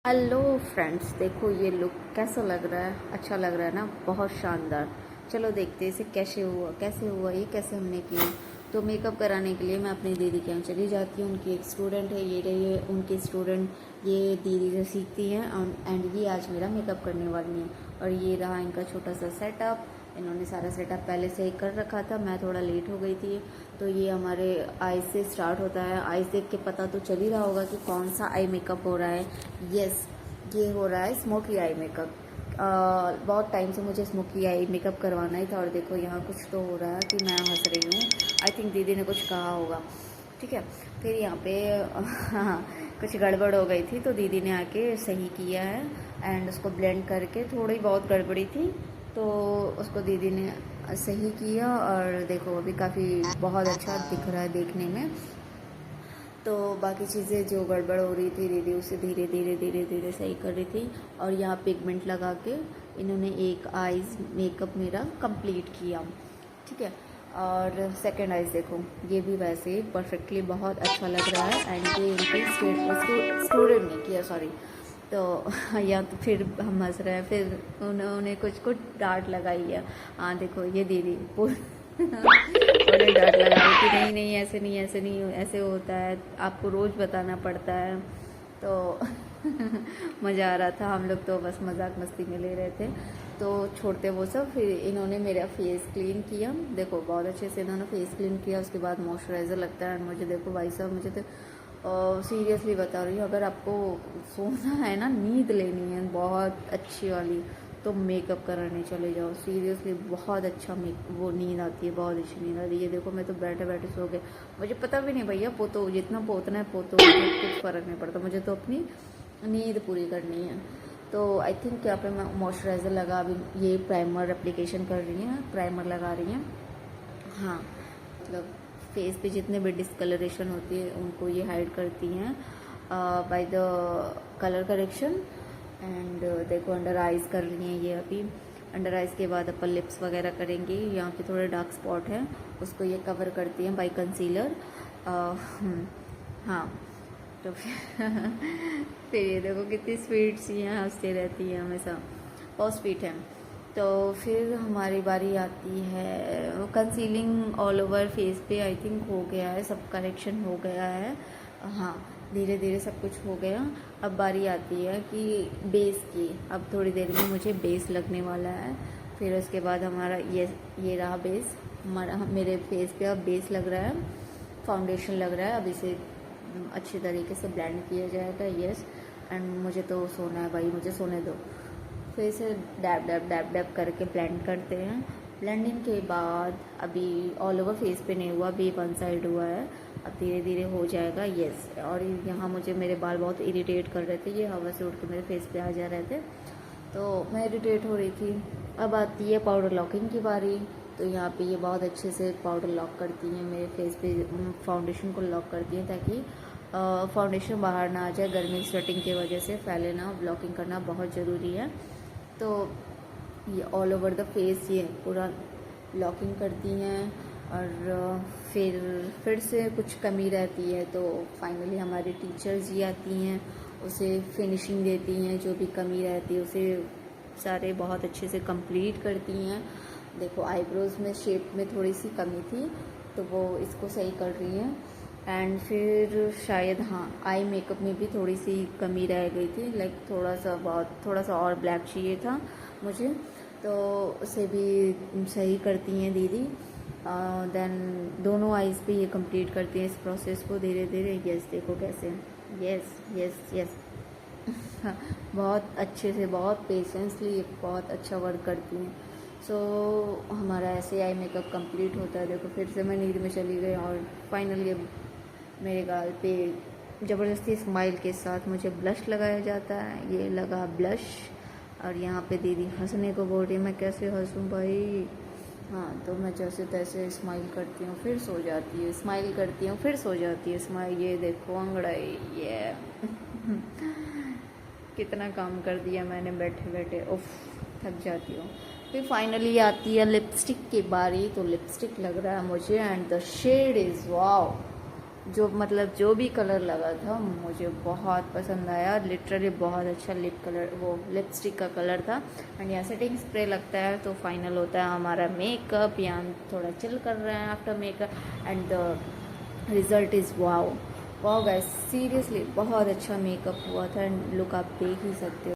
Hello friends, देखो ये look कैसा लग रहा है। अच्छा लग रहा है ना, बहुत शानदार। चलो देखते हैं इसे कैसे हुआ ये कैसे हमने किया। तो मेकअप कराने के लिए मैं अपनी दीदी के यहाँ चली जाती हूँ। उनकी एक स्टूडेंट है, ये रही है उनकी स्टूडेंट। ये दीदी जो सीखती हैं एंड ये आज मेरा मेकअप करने वाली हैं। और ये रहा इनका छोटा सा सेटअप। इन्होंने सारा सेटअप पहले से ही कर रखा था, मैं थोड़ा लेट हो गई थी। तो ये हमारे आईज से स्टार्ट होता है। आईज देख के पता तो चल ही रहा होगा कि कौन सा आई मेकअप हो रहा है। यस, ये हो रहा है स्मोकी आई मेकअप। बहुत टाइम से मुझे स्मोकी आई मेकअप करवाना ही था। और देखो यहाँ कुछ तो हो रहा है कि मैं हंस रही हूँ। आई थिंक दीदी ने कुछ कहा होगा, ठीक है। फिर यहाँ पे हाँ, कुछ गड़बड़ हो गई थी तो दीदी ने आके सही किया है। एंड उसको ब्लेंड करके, थोड़ी बहुत गड़बड़ी थी तो उसको दीदी ने सही किया। और देखो अभी काफ़ी बहुत अच्छा दिख रहा है देखने में। तो बाकी चीज़ें जो गड़बड़ हो रही थी दीदी उसे धीरे धीरे धीरे धीरे सही कर रही थी। और यहाँ पिगमेंट लगा के इन्होंने एक आईज मेकअप मेरा कंप्लीट किया, ठीक है। और सेकंड आईज देखो, ये भी वैसे ही परफेक्टली बहुत अच्छा लग रहा है। एंड ये इनकी स्टूडेंट ने किया, सॉरी। तो या तो फिर हम हंस रहे हैं, फिर उन्होंने कुछ डांट लगाई है। हाँ देखो ये दीदी उन्हें डांट लगाई कि नहीं नहीं ऐसे नहीं, ऐसे नहीं, ऐसे होता है, आपको रोज़ बताना पड़ता है। तो मज़ा आ रहा था, हम लोग तो बस मजाक मस्ती में ले रहे थे। तो छोड़ते वो सब, फिर इन्होंने मेरा फेस क्लीन किया। देखो बहुत अच्छे से इन्होंने फेस क्लीन किया। उसके बाद मॉइस्चराइज़र लगता है। मुझे देखो भाई साहब, मुझे तो सीरियसली बता रही हूँ, अगर आपको सोना है ना, नींद लेनी है बहुत अच्छी वाली, तो मेकअप कराने चले जाओ। सीरियसली बहुत अच्छा वो नींद आती है, बहुत अच्छी नींद आती है। ये देखो मैं तो बैठे बैठे सो गए, मुझे पता भी नहीं भैया, पोतो जितना पोतना है पोतो, मुझे कुछ फ़र्क नहीं पड़ता, मुझे तो अपनी नींद पूरी करनी है। तो आई थिंक यहाँ पे मैं मॉइस्चराइज़र लगा, अभी ये प्राइमर एप्लीकेशन कर रही हैं, प्राइमर लगा रही हैं। हाँ मतलब फेस पे जितने भी डिस्कलरेशन होती है उनको ये हाइड करती हैं by the colour correction. And देखो अंडर आइज़ कर रही हैं ये अभी। अंडर आइज़ के बाद अपन लिप्स वगैरह करेंगे। यहाँ पे थोड़े डार्क स्पॉट हैं, उसको ये कवर करती हैं बाय कंसीलर। हाँ तो फिर ये देखो कितनी स्वीट सी हैं, हंसती रहती है हमेशा, बहुत स्वीट है। तो फिर हमारी बारी आती है कंसीलिंग ऑल ओवर फेस पे। आई थिंक हो गया है, सब करेक्शन हो गया है। हाँ धीरे धीरे सब कुछ हो गया। अब बारी आती है कि बेस की। अब थोड़ी देर में मुझे बेस लगने वाला है। फिर उसके बाद हमारा ये रहा बेस। हमारा मेरे फेस पे अब बेस लग रहा है, फाउंडेशन लग रहा है। अब इसे अच्छी तरीके से ब्लेंड किया जाएगा। यस, एंड मुझे तो सोना है भाई, मुझे सोने दो। फिर इसे डैब डैब डैब डैब करके ब्लेंड करते हैं। ब्लेंडिंग के बाद अभी ऑल ओवर फेस पे नहीं हुआ, अभी वन साइड हुआ है, अब धीरे धीरे हो जाएगा। यस, और यहाँ मुझे मेरे बाल बहुत इरिटेट कर रहे थे, ये हवा से उड़ के मेरे फेस पे आ जा रहे थे, तो मैं इरिटेट हो रही थी। अब आती है पाउडर लॉकिंग की बारी। तो यहाँ पे ये बहुत अच्छे से पाउडर लॉक करती हैं मेरे फेस पे, फाउंडेशन को लॉक करती हैं ताकि फाउंडेशन बाहर ना आ जाए, गर्मी स्वेटिंग की वजह से फैले ना। ब्लॉकिंग करना बहुत ज़रूरी है। तो ये ऑल ओवर द फेस ये पूरा लॉकिंग करती हैं। और फिर से कुछ कमी रहती है तो फाइनली हमारी टीचर्स ही आती हैं, उसे फिनिशिंग देती हैं। जो भी कमी रहती है उसे सारे बहुत अच्छे से कंप्लीट करती हैं। देखो आईब्रोज में शेप में थोड़ी सी कमी थी तो वो इसको सही कर रही हैं। एंड फिर शायद हाँ आई मेकअप में भी थोड़ी सी कमी रह गई थी, लाइक थोड़ा सा और ब्लैक चाहिए था मुझे, तो उसे भी सही करती हैं दीदी। देन दोनों आईज पे ये कंप्लीट करती हैं इस प्रोसेस को धीरे धीरे। यस देखो कैसे, यस यस यस बहुत अच्छे से, बहुत पेशेंसली, बहुत अच्छा वर्क करती हैं। सो हमारा ऐसे आई मेकअप कंप्लीट होता है। देखो फिर से मैं नींद में चली गई और फाइनली मेरे गाल पे ज़बरदस्ती स्माइल के साथ मुझे ब्लश लगाया जाता है। ये लगा ब्लश। और यहाँ पे दीदी हंसने को बोल रही है, मैं कैसे हंसूँ भाई। हाँ तो मैं जैसे तैसे स्माइल करती हूँ फिर सो जाती है, स्माइल करती हूँ फिर सो जाती है, स्माइल। ये देखो अंगड़ाई, ये कितना काम कर दिया मैंने बैठे बैठे, उफ थक जाती हूँ। फिर फाइनली आती है लिपस्टिक की बारी। तो लिपस्टिक लग रहा है मुझे and the shade is wow, जो मतलब जो भी कलर लगा था मुझे बहुत पसंद आया, लिटरली बहुत अच्छा लिप कलर, वो लिपस्टिक का कलर था। एंड यहाँ सेटिंग स्प्रे लगता है तो फाइनल होता है हमारा मेकअप। यहाँ थोड़ा चिल कर रहे हैं after makeup and the result is wow wow guys, seriously बहुत अच्छा मेकअप हुआ था। एंड लुक आप देख ही सकते हो।